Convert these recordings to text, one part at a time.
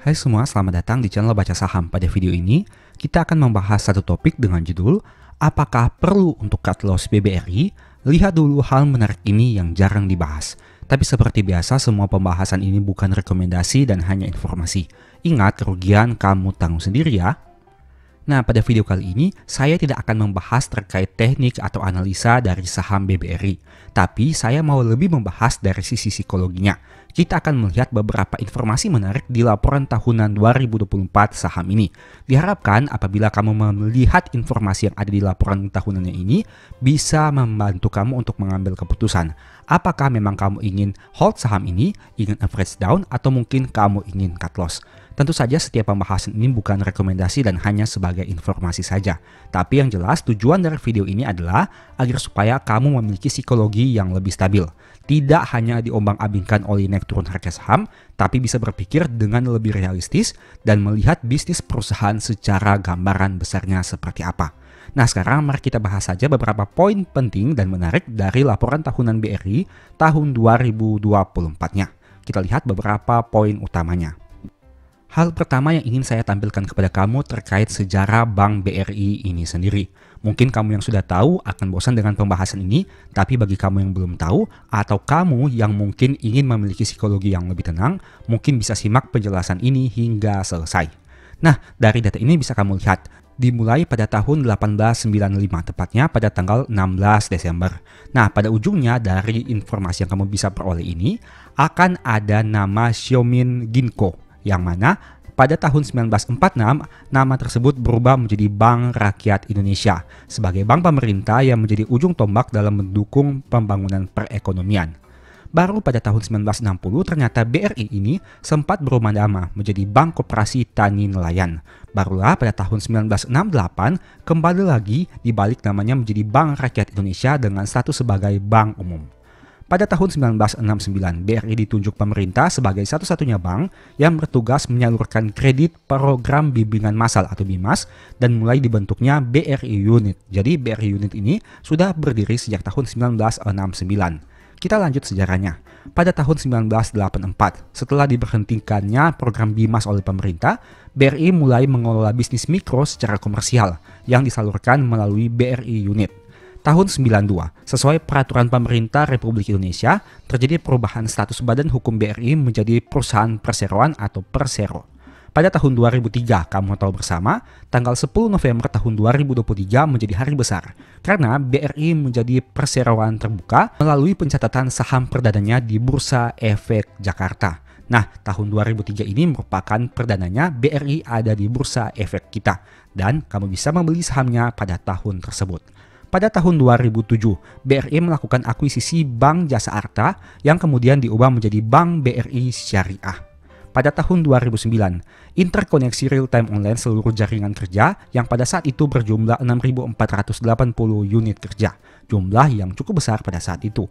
Hai semua, selamat datang di channel Baca Saham. Pada video ini, kita akan membahas satu topik dengan judul apakah perlu untuk cut loss BBRI? Lihat dulu hal menarik ini yang jarang dibahas. Tapi seperti biasa, semua pembahasan ini bukan rekomendasi dan hanya informasi. Ingat, kerugian kamu tanggung sendiri ya. Nah, pada video kali ini, saya tidak akan membahas terkait teknik atau analisa dari saham BBRI. Tapi, saya mau lebih membahas dari sisi psikologinya. Kita akan melihat beberapa informasi menarik di laporan tahunan 2024 saham ini. Diharapkan apabila kamu melihat informasi yang ada di laporan tahunannya ini, bisa membantu kamu untuk mengambil keputusan. Apakah memang kamu ingin hold saham ini, ingin average down, atau mungkin kamu ingin cut loss. Tentu saja setiap pembahasan ini bukan rekomendasi dan hanya sebagai informasi saja. Tapi yang jelas tujuan dari video ini adalah agar supaya kamu memiliki psikologi yang lebih stabil. Tidak hanya diombang-ambingkan oleh naik turun harga saham, tapi bisa berpikir dengan lebih realistis dan melihat bisnis perusahaan secara gambaran besarnya seperti apa. Nah, sekarang mari kita bahas saja beberapa poin penting dan menarik dari laporan tahunan BRI tahun 2024-nya. Kita lihat beberapa poin utamanya. Hal pertama yang ingin saya tampilkan kepada kamu terkait sejarah Bank BRI ini sendiri. Mungkin kamu yang sudah tahu akan bosan dengan pembahasan ini, tapi bagi kamu yang belum tahu atau kamu yang mungkin ingin memiliki psikologi yang lebih tenang, mungkin bisa simak penjelasan ini hingga selesai. Nah, dari data ini bisa kamu lihat, dimulai pada tahun 1895, tepatnya pada tanggal 16 Desember. Nah, pada ujungnya dari informasi yang kamu bisa peroleh ini, akan ada nama Xiaomin Ginko, yang mana pada tahun 1946 nama tersebut berubah menjadi Bank Rakyat Indonesia sebagai bank pemerintah yang menjadi ujung tombak dalam mendukung pembangunan perekonomian. Baru pada tahun 1960 ternyata BRI ini sempat berubah nama menjadi Bank Koperasi Tani Nelayan. Barulah pada tahun 1968 kembali lagi dibalik namanya menjadi Bank Rakyat Indonesia dengan status sebagai bank umum. Pada tahun 1969, BRI ditunjuk pemerintah sebagai satu-satunya bank yang bertugas menyalurkan kredit program bimbingan massal atau BIMAS dan mulai dibentuknya BRI Unit. Jadi BRI Unit ini sudah berdiri sejak tahun 1969. Kita lanjut sejarahnya. Pada tahun 1984, setelah diberhentikannya program BIMAS oleh pemerintah, BRI mulai mengelola bisnis mikro secara komersial yang disalurkan melalui BRI Unit. Tahun 92, sesuai peraturan pemerintah Republik Indonesia, terjadi perubahan status Badan Hukum BRI menjadi perusahaan perseroan atau Persero. Pada tahun 2003, kamu tahu bersama, tanggal 10 November tahun 2023 menjadi hari besar karena BRI menjadi perseroan terbuka melalui pencatatan saham perdananya di Bursa Efek Jakarta. Nah, tahun 2003 ini merupakan perdananya BRI ada di Bursa Efek kita dan kamu bisa membeli sahamnya pada tahun tersebut. Pada tahun 2007, BRI melakukan akuisisi Bank Jasa Arta yang kemudian diubah menjadi Bank BRI Syariah. Pada tahun 2009, interkoneksi real-time online seluruh jaringan kerja yang pada saat itu berjumlah 6.480 unit kerja, jumlah yang cukup besar pada saat itu.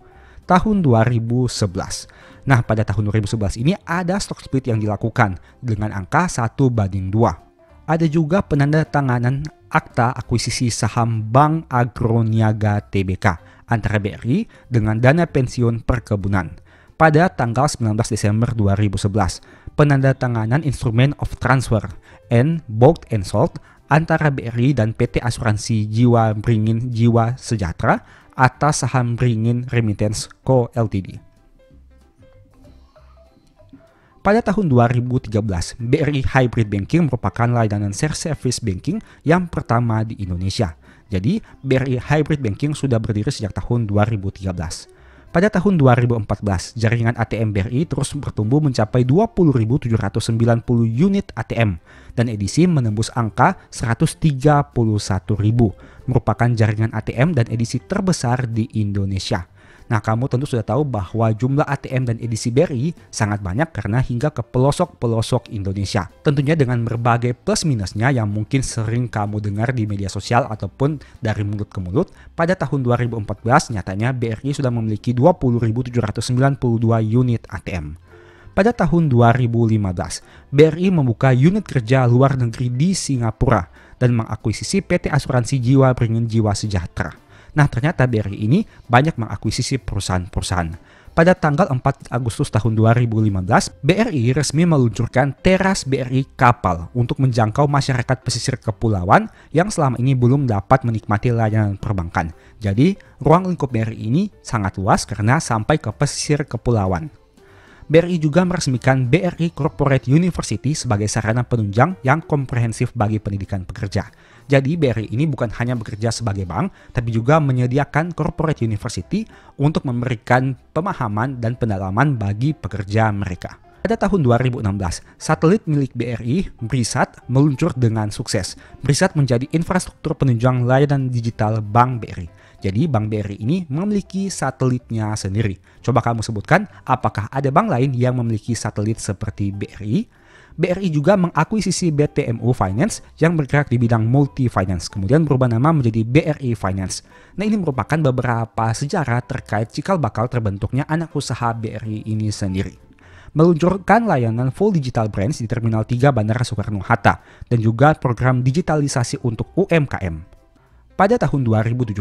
Tahun 2011. Nah, pada tahun 2011 ini ada stock split yang dilakukan dengan angka 1:2. Ada juga penandatanganan akta akuisisi saham Bank Agroniaga Tbk antara BRI dengan Dana Pensiun Perkebunan. Pada tanggal 19 Desember 2011, penandatanganan instrumen of transfer and bought and sold antara BRI dan PT Asuransi Jiwa Beringin Jiwa Sejahtera atas saham Beringin Remittance Co. Ltd. Pada tahun 2013, BRI Hybrid Banking merupakan layanan service banking yang pertama di Indonesia. Jadi, BRI Hybrid Banking sudah berdiri sejak tahun 2013. Pada tahun 2014, jaringan ATM BRI terus bertumbuh mencapai 20.790 unit ATM dan edisi menembus angka 131.000, merupakan jaringan ATM dan edisi terbesar di Indonesia. Nah, kamu tentu sudah tahu bahwa jumlah ATM dan edisi BRI sangat banyak karena hingga ke pelosok-pelosok Indonesia. Tentunya dengan berbagai plus minusnya yang mungkin sering kamu dengar di media sosial ataupun dari mulut ke mulut, pada tahun 2014 nyatanya BRI sudah memiliki 20.792 unit ATM. Pada tahun 2015, BRI membuka unit kerja luar negeri di Singapura dan mengakuisisi PT Asuransi Jiwa Beringin Jiwa Sejahtera. Nah, ternyata BRI ini banyak mengakuisisi perusahaan-perusahaan. Pada tanggal 4 Agustus tahun 2015, BRI resmi meluncurkan Teras BRI Kapal untuk menjangkau masyarakat pesisir kepulauan yang selama ini belum dapat menikmati layanan perbankan. Jadi, ruang lingkup BRI ini sangat luas karena sampai ke pesisir kepulauan. BRI juga meresmikan BRI Corporate University sebagai sarana penunjang yang komprehensif bagi pendidikan pekerja. Jadi BRI ini bukan hanya bekerja sebagai bank, tapi juga menyediakan corporate university untuk memberikan pemahaman dan pendalaman bagi pekerja mereka. Pada tahun 2016, satelit milik BRI, BRISAT, meluncur dengan sukses. BRISAT menjadi infrastruktur penunjang layanan digital Bank BRI. Jadi Bank BRI ini memiliki satelitnya sendiri. Coba kamu sebutkan, apakah ada bank lain yang memiliki satelit seperti BRI? BRI juga mengakuisisi BTMU Finance yang bergerak di bidang multi finance, kemudian berubah nama menjadi BRI Finance. Nah, ini merupakan beberapa sejarah terkait cikal bakal terbentuknya anak usaha BRI ini sendiri. Meluncurkan layanan full digital branch di Terminal 3 Bandara Soekarno-Hatta dan juga program digitalisasi untuk UMKM. Pada tahun 2017,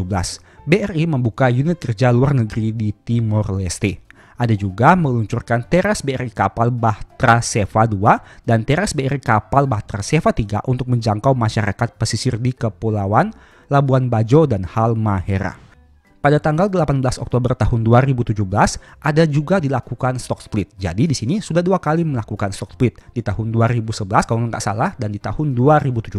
BRI membuka unit kerja luar negeri di Timor Leste. Ada juga meluncurkan Teras BRI Kapal Bahtera Seva 2 dan Teras BRI Kapal Bahtera Seva 3 untuk menjangkau masyarakat pesisir di Kepulauan Labuan Bajo dan Halmahera. Pada tanggal 18 Oktober tahun 2017, ada juga dilakukan stock split. Jadi di sini sudah 2 kali melakukan stock split, di tahun 2011 kalau nggak salah dan di tahun 2017.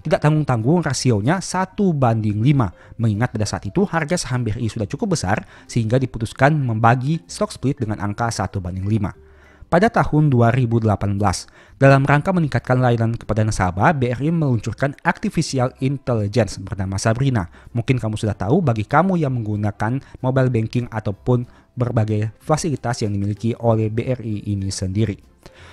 Tidak tanggung-tanggung, rasionya 1:5, mengingat pada saat itu harga saham BRI sudah cukup besar sehingga diputuskan membagi stock split dengan angka 1:5. Pada tahun 2018, dalam rangka meningkatkan layanan kepada nasabah, BRI meluncurkan Artificial Intelligence bernama Sabrina. Mungkin kamu sudah tahu bagi kamu yang menggunakan mobile banking ataupun berbagai fasilitas yang dimiliki oleh BRI ini sendiri.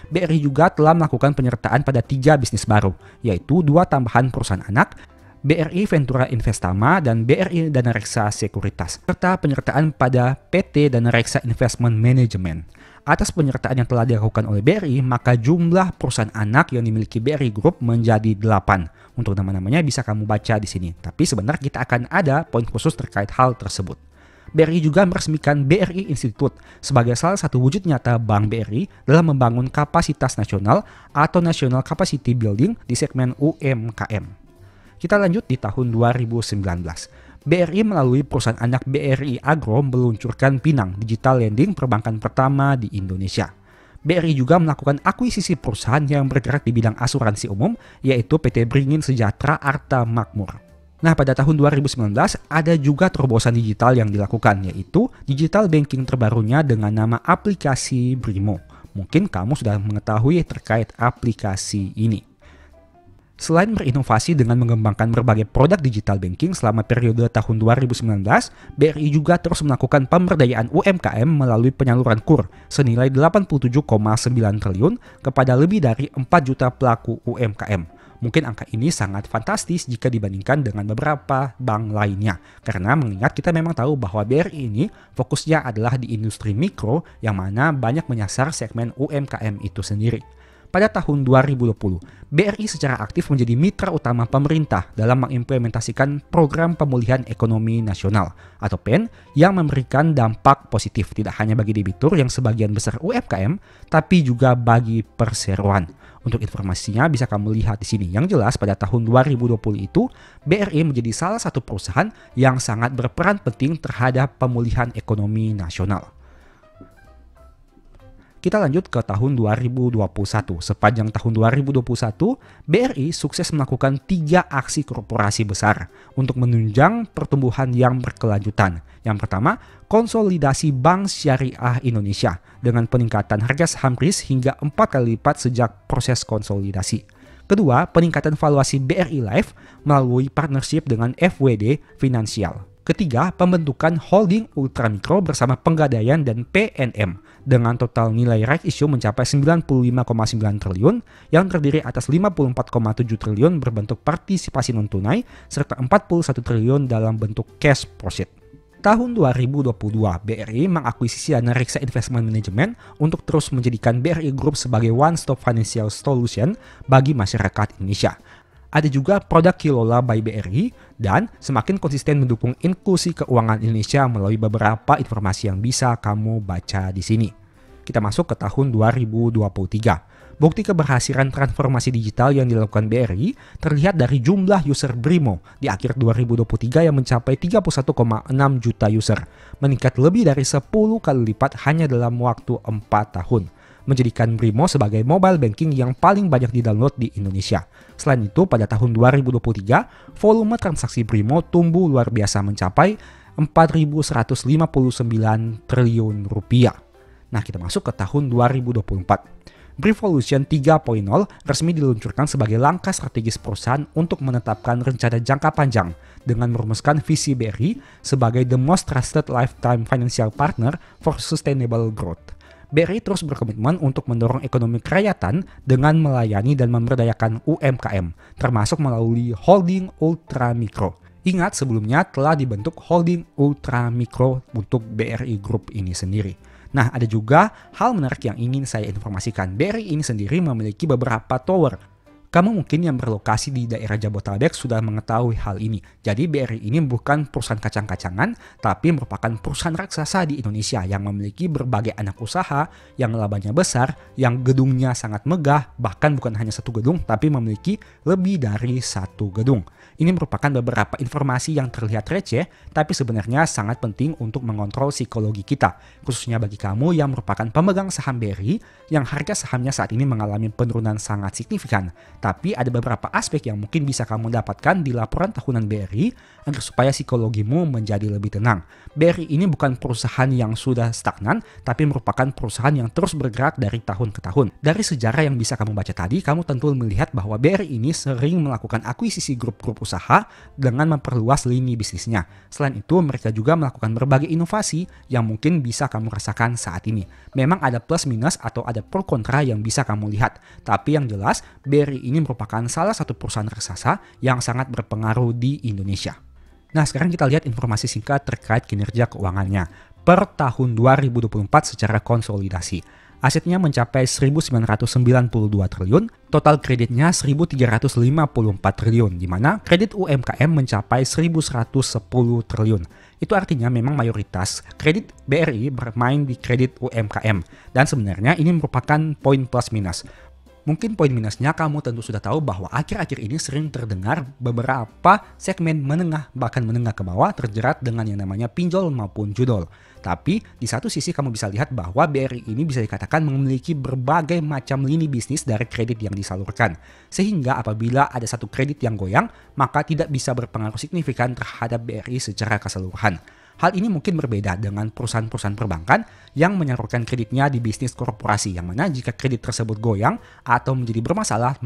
BRI juga telah melakukan penyertaan pada 3 bisnis baru, yaitu 2 tambahan perusahaan anak, BRI Ventura Investama dan BRI Danareksa Sekuritas, serta penyertaan pada PT Danareksa Investment Management. Atas penyertaan yang telah dilakukan oleh BRI, maka jumlah perusahaan anak yang dimiliki BRI Group menjadi 8. Untuk nama-namanya bisa kamu baca di sini. Tapi sebenarnya kita akan ada poin khusus terkait hal tersebut. BRI juga meresmikan BRI Institute sebagai salah satu wujud nyata Bank BRI dalam membangun kapasitas nasional atau National Capacity Building di segmen UMKM. Kita lanjut di tahun 2019. BRI melalui perusahaan anak BRI Agro meluncurkan Pinang Digital Lending perbankan pertama di Indonesia. BRI juga melakukan akuisisi perusahaan yang bergerak di bidang asuransi umum, yaitu PT Beringin Sejahtera Arta Makmur. Nah, pada tahun 2019 ada juga terobosan digital yang dilakukan, yaitu digital banking terbarunya dengan nama aplikasi Brimo. Mungkin kamu sudah mengetahui terkait aplikasi ini. Selain berinovasi dengan mengembangkan berbagai produk digital banking selama periode tahun 2019, BRI juga terus melakukan pemberdayaan UMKM melalui penyaluran KUR senilai 87,9 triliun kepada lebih dari 4 juta pelaku UMKM. Mungkin angka ini sangat fantastis jika dibandingkan dengan beberapa bank lainnya. Karena mengingat kita memang tahu bahwa BRI ini fokusnya adalah di industri mikro yang mana banyak menyasar segmen UMKM itu sendiri. Pada tahun 2020, BRI secara aktif menjadi mitra utama pemerintah dalam mengimplementasikan Program Pemulihan Ekonomi Nasional atau PEN yang memberikan dampak positif tidak hanya bagi debitur yang sebagian besar UMKM, tapi juga bagi perseroan. Untuk informasinya bisa kamu lihat di sini. Yang jelas pada tahun 2020 itu, BRI menjadi salah satu perusahaan yang sangat berperan penting terhadap pemulihan ekonomi nasional. Kita lanjut ke tahun 2021. Sepanjang tahun 2021, BRI sukses melakukan 3 aksi korporasi besar untuk menunjang pertumbuhan yang berkelanjutan. Yang pertama, konsolidasi Bank Syariah Indonesia dengan peningkatan harga saham RIS hingga 4 kali lipat sejak proses konsolidasi. Kedua, peningkatan valuasi BRI Life melalui partnership dengan FWD Finansial. Ketiga, pembentukan holding ultramikro bersama Pegadaian dan PNM dengan total nilai right issue mencapai 95,9 triliun yang terdiri atas 54,7 triliun berbentuk partisipasi non-tunai serta 41 triliun dalam bentuk cash proceed. Tahun 2022, BRI mengakuisisi Danareksa Investment Management untuk terus menjadikan BRI Group sebagai one-stop financial solution bagi masyarakat Indonesia. Ada juga produk Kilola by BRI dan semakin konsisten mendukung inklusi keuangan Indonesia melalui beberapa informasi yang bisa kamu baca di sini. Kita masuk ke tahun 2023. Bukti keberhasilan transformasi digital yang dilakukan BRI terlihat dari jumlah user BRIMO di akhir 2023 yang mencapai 31,6 juta user, meningkat lebih dari 10 kali lipat hanya dalam waktu 4 tahun. Menjadikan BRIMO sebagai mobile banking yang paling banyak didownload di Indonesia. Selain itu, pada tahun 2023, volume transaksi BRIMO tumbuh luar biasa mencapai 4.159 triliun rupiah. Nah, kita masuk ke tahun 2024. Brivolution 3.0 resmi diluncurkan sebagai langkah strategis perusahaan untuk menetapkan rencana jangka panjang dengan merumuskan visi BRI sebagai the most trusted lifetime financial partner for sustainable growth. BRI terus berkomitmen untuk mendorong ekonomi kerakyatan dengan melayani dan memberdayakan UMKM, termasuk melalui Holding Ultra Mikro. Ingat, sebelumnya telah dibentuk Holding Ultra Mikro untuk BRI Group ini sendiri. Nah, ada juga hal menarik yang ingin saya informasikan. BRI ini sendiri memiliki beberapa tower. Kamu mungkin yang berlokasi di daerah Jabodetabek sudah mengetahui hal ini. Jadi BRI ini bukan perusahaan kacang-kacangan, tapi merupakan perusahaan raksasa di Indonesia yang memiliki berbagai anak usaha, yang labanya besar, yang gedungnya sangat megah, bahkan bukan hanya satu gedung, tapi memiliki lebih dari satu gedung. Ini merupakan beberapa informasi yang terlihat receh, tapi sebenarnya sangat penting untuk mengontrol psikologi kita, khususnya bagi kamu yang merupakan pemegang saham BRI, yang harga sahamnya saat ini mengalami penurunan sangat signifikan. Tapi ada beberapa aspek yang mungkin bisa kamu dapatkan di laporan tahunan BRI agar supaya psikologimu menjadi lebih tenang. BRI ini bukan perusahaan yang sudah stagnan, tapi merupakan perusahaan yang terus bergerak dari tahun ke tahun. Dari sejarah yang bisa kamu baca tadi, kamu tentu melihat bahwa BRI ini sering melakukan akuisisi grup-grup usaha dengan memperluas lini bisnisnya. Selain itu, mereka juga melakukan berbagai inovasi yang mungkin bisa kamu rasakan saat ini. Memang ada plus minus atau ada pro kontra yang bisa kamu lihat. Tapi yang jelas, BRI ini merupakan salah satu perusahaan raksasa yang sangat berpengaruh di Indonesia. Nah, sekarang kita lihat informasi singkat terkait kinerja keuangannya. Per tahun 2024 secara konsolidasi, asetnya mencapai 1.992 triliun, total kreditnya 1.354 triliun, di mana kredit UMKM mencapai 1.110 triliun. Itu artinya memang mayoritas kredit BRI bermain di kredit UMKM, dan sebenarnya ini merupakan poin plus minus. Mungkin poin minusnya kamu tentu sudah tahu bahwa akhir-akhir ini sering terdengar beberapa segmen menengah, bahkan menengah ke bawah terjerat dengan yang namanya pinjol maupun judol. Tapi di satu sisi kamu bisa lihat bahwa BRI ini bisa dikatakan memiliki berbagai macam lini bisnis dari kredit yang disalurkan. Sehingga apabila ada satu kredit yang goyang, maka tidak bisa berpengaruh signifikan terhadap BRI secara keseluruhan. Hal ini mungkin berbeda dengan perusahaan-perusahaan perbankan yang menyalurkan kreditnya di bisnis korporasi, yang mana jika kredit tersebut goyang atau menjadi bermasalah,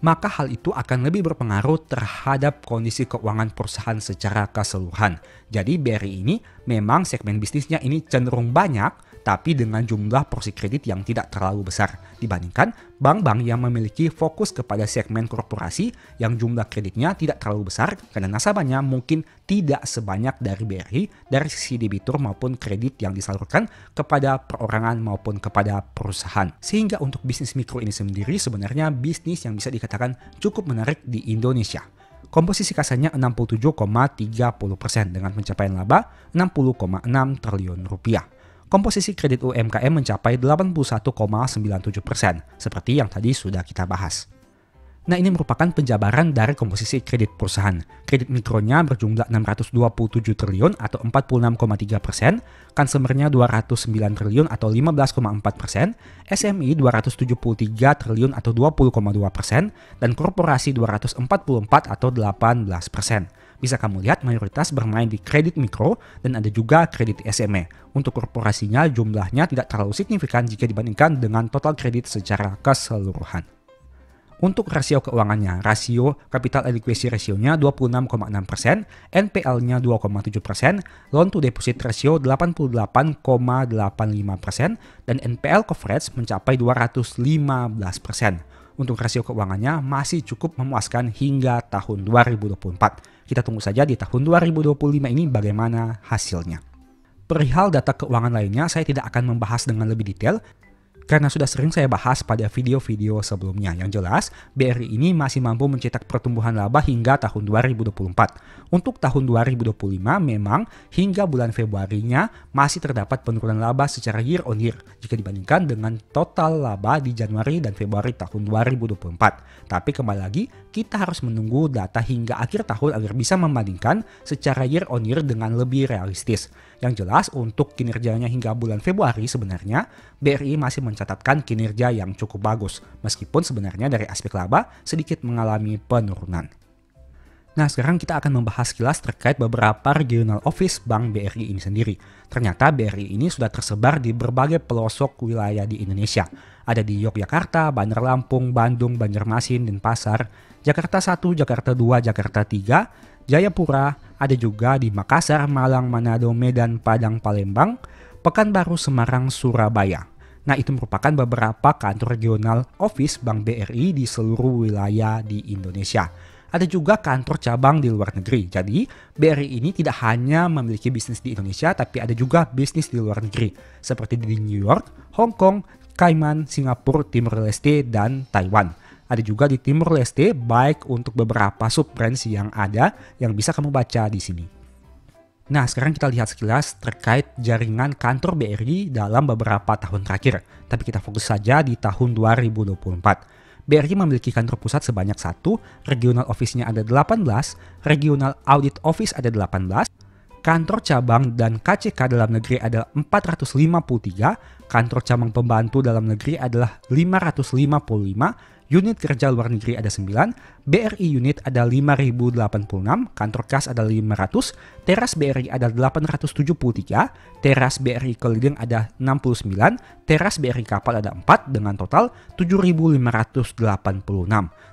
maka hal itu akan lebih berpengaruh terhadap kondisi keuangan perusahaan secara keseluruhan. Jadi BRI ini memang segmen bisnisnya ini cenderung banyak, tapi dengan jumlah porsi kredit yang tidak terlalu besar dibandingkan bank-bank yang memiliki fokus kepada segmen korporasi yang jumlah kreditnya tidak terlalu besar karena nasabahnya mungkin tidak sebanyak dari BRI dari sisi debitur maupun kredit yang disalurkan kepada perorangan maupun kepada perusahaan. Sehingga untuk bisnis mikro ini sendiri sebenarnya bisnis yang bisa dikatakan cukup menarik di Indonesia. Komposisi kasanya 67,30% dengan pencapaian laba 60,6 triliun rupiah. Komposisi kredit UMKM mencapai 81,97%, seperti yang tadi sudah kita bahas. Nah, ini merupakan penjabaran dari komposisi kredit perusahaan. Kredit mikronya berjumlah 627 triliun atau 46,3%, consumernya 209 triliun atau 15,4%, SME 273 triliun atau 20,2%, dan korporasi 244 atau 18%. Bisa kamu lihat mayoritas bermain di kredit mikro dan ada juga kredit SME. Untuk korporasinya jumlahnya tidak terlalu signifikan jika dibandingkan dengan total kredit secara keseluruhan. Untuk rasio keuangannya, rasio capital adequacy ratio-nya 26,6%, NPL-nya 2,7%, loan to deposit ratio 88,85%, dan NPL coverage mencapai 215%. Untuk rasio keuangannya masih cukup memuaskan hingga tahun 2024. Kita tunggu saja di tahun 2025 ini bagaimana hasilnya. Perihal data keuangan lainnya saya tidak akan membahas dengan lebih detail. Karena sudah sering saya bahas pada video-video sebelumnya. Yang jelas, BRI ini masih mampu mencetak pertumbuhan laba hingga tahun 2024. Untuk tahun 2025 memang hingga bulan Februarinya masih terdapat penurunan laba secara year on year jika dibandingkan dengan total laba di Januari dan Februari tahun 2024. Tapi kembali lagi, kita harus menunggu data hingga akhir tahun agar bisa membandingkan secara year on year dengan lebih realistis. Yang jelas untuk kinerjanya hingga bulan Februari sebenarnya BRI masih mencatatkan kinerja yang cukup bagus, meskipun sebenarnya dari aspek laba sedikit mengalami penurunan. Nah, sekarang kita akan membahas kilas terkait beberapa regional office Bank BRI ini sendiri. Ternyata BRI ini sudah tersebar di berbagai pelosok wilayah di Indonesia. Ada di Yogyakarta, Bandar Lampung, Bandung, Banjarmasin, Denpasar, Jakarta 1, Jakarta 2, Jakarta 3, Jayapura, ada juga di Makassar, Malang, Manado, Medan, Padang, Palembang, Pekanbaru, Semarang, Surabaya. Nah, itu merupakan beberapa kantor regional office Bank BRI di seluruh wilayah di Indonesia. Ada juga kantor cabang di luar negeri. Jadi, BRI ini tidak hanya memiliki bisnis di Indonesia, tapi ada juga bisnis di luar negeri. Seperti di New York, Hong Kong, Cayman, Singapura, Timor Leste, dan Taiwan. Ada juga di Timor Leste, baik untuk beberapa sub-branch yang ada yang bisa kamu baca di sini. Nah, sekarang kita lihat sekilas terkait jaringan kantor BRI dalam beberapa tahun terakhir. Tapi kita fokus saja di tahun 2024. BRI memiliki kantor pusat sebanyak 1, regional office-nya ada 18, regional audit office ada 18, kantor cabang dan KCK dalam negeri ada 453, kantor cabang pembantu dalam negeri adalah 555, unit kerja luar negeri ada 9, BRI unit ada 5086, kantor kas ada 500, teras BRI ada 873, teras BRI keliling ada 69, teras BRI kapal ada 4 dengan total 7.586.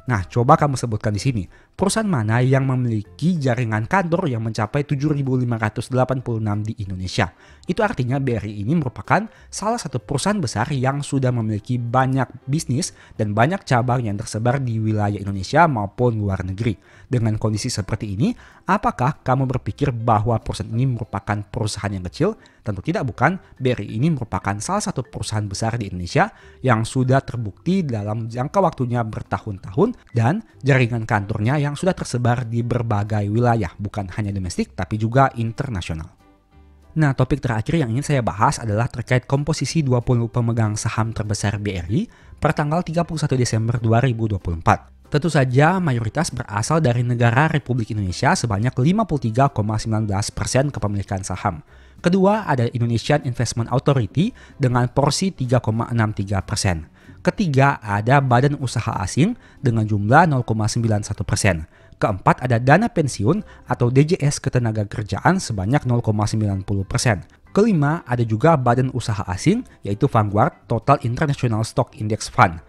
Nah, coba kamu sebutkan di sini, perusahaan mana yang memiliki jaringan kantor yang mencapai 7.586 di Indonesia? Itu artinya BRI ini merupakan salah satu perusahaan besar yang sudah memiliki banyak bisnis dan banyak cabang yang tersebar di wilayah Indonesia maupun luar negeri. Dengan kondisi seperti ini, apakah kamu berpikir bahwa perusahaan ini merupakan perusahaan yang kecil? Tentu tidak, bukan. BRI ini merupakan salah satu perusahaan besar di Indonesia yang sudah terbukti dalam jangka waktunya bertahun-tahun dan jaringan kantornya yang sudah tersebar di berbagai wilayah, bukan hanya domestik tapi juga internasional. Nah, topik terakhir yang ingin saya bahas adalah terkait komposisi 20 pemegang saham terbesar BRI per tanggal 31 Desember 2024. Tentu saja mayoritas berasal dari negara Republik Indonesia sebanyak 53,19% kepemilikan saham. Kedua ada Indonesian Investment Authority dengan porsi 3,63%. Ketiga ada Badan Usaha Asing dengan jumlah 0,91%. Keempat ada dana pensiun atau DJS Ketenagakerjaan sebanyak 0,90%. Kelima ada juga badan usaha asing yaitu Vanguard Total International Stock Index Fund.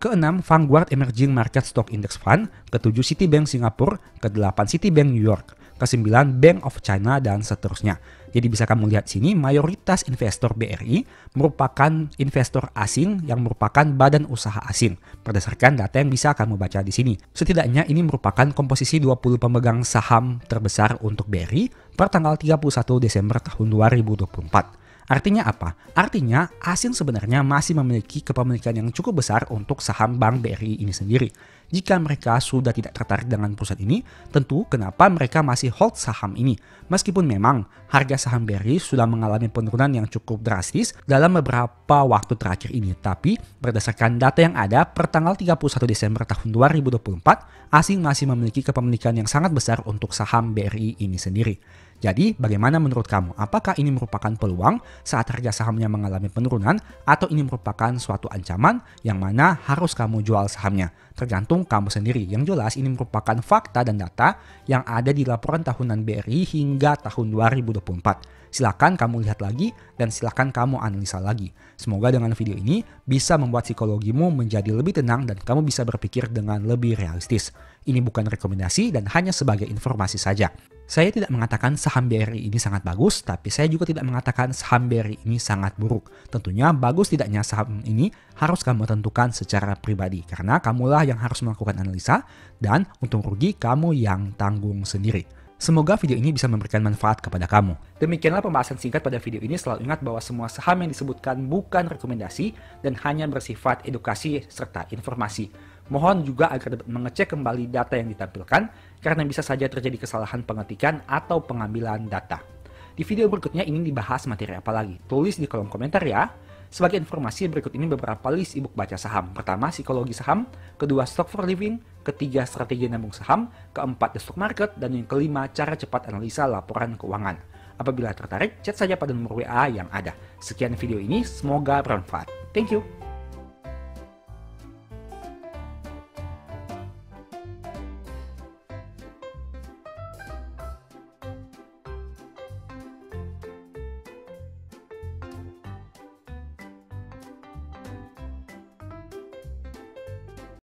Keenam, Vanguard Emerging Market Stock Index Fund. Ketujuh, Citibank Singapura. Kedelapan, Citibank New York. Kesembilan, Bank of China, dan seterusnya. Jadi bisa kamu lihat sini, mayoritas investor BRI merupakan investor asing yang merupakan badan usaha asing. Berdasarkan data yang bisa kamu baca di sini. Setidaknya ini merupakan komposisi 20 pemegang saham terbesar untuk BRI per tanggal 31 Desember tahun 2024. Artinya apa? Artinya asing sebenarnya masih memiliki kepemilikan yang cukup besar untuk saham Bank BRI ini sendiri. Jika mereka sudah tidak tertarik dengan perusahaan ini, tentu kenapa mereka masih hold saham ini? Meskipun memang harga saham BRI sudah mengalami penurunan yang cukup drastis dalam beberapa waktu terakhir ini. Tapi berdasarkan data yang ada per tanggal 31 Desember tahun 2024, asing masih memiliki kepemilikan yang sangat besar untuk saham BRI ini sendiri. Jadi, bagaimana menurut kamu? Apakah ini merupakan peluang saat harga sahamnya mengalami penurunan atau ini merupakan suatu ancaman yang mana harus kamu jual sahamnya? Tergantung kamu sendiri. Yang jelas ini merupakan fakta dan data yang ada di laporan tahunan BRI hingga tahun 2024. Silakan kamu lihat lagi dan silakan kamu analisa lagi. Semoga dengan video ini bisa membuat psikologimu menjadi lebih tenang dan kamu bisa berpikir dengan lebih realistis. Ini bukan rekomendasi dan hanya sebagai informasi saja. Saya tidak mengatakan saham BRI ini sangat bagus, tapi saya juga tidak mengatakan saham BRI ini sangat buruk. Tentunya bagus tidaknya saham ini harus kamu tentukan secara pribadi, karena kamulah yang harus melakukan analisa dan untung rugi kamu yang tanggung sendiri. Semoga video ini bisa memberikan manfaat kepada kamu. Demikianlah pembahasan singkat pada video ini. Selalu ingat bahwa semua saham yang disebutkan bukan rekomendasi dan hanya bersifat edukasi serta informasi. Mohon juga agar dapat mengecek kembali data yang ditampilkan karena bisa saja terjadi kesalahan pengetikan atau pengambilan data. Di video berikutnya ingin dibahas materi apa lagi? Tulis di kolom komentar ya. Sebagai informasi, berikut ini beberapa list ebook baca saham. Pertama, psikologi saham. Kedua, stock for living. Ketiga, strategi nabung saham. Keempat, the stock market. Dan yang kelima, cara cepat analisa laporan keuangan. Apabila tertarik, chat saja pada nomor WA yang ada. Sekian video ini, semoga bermanfaat. Thank you.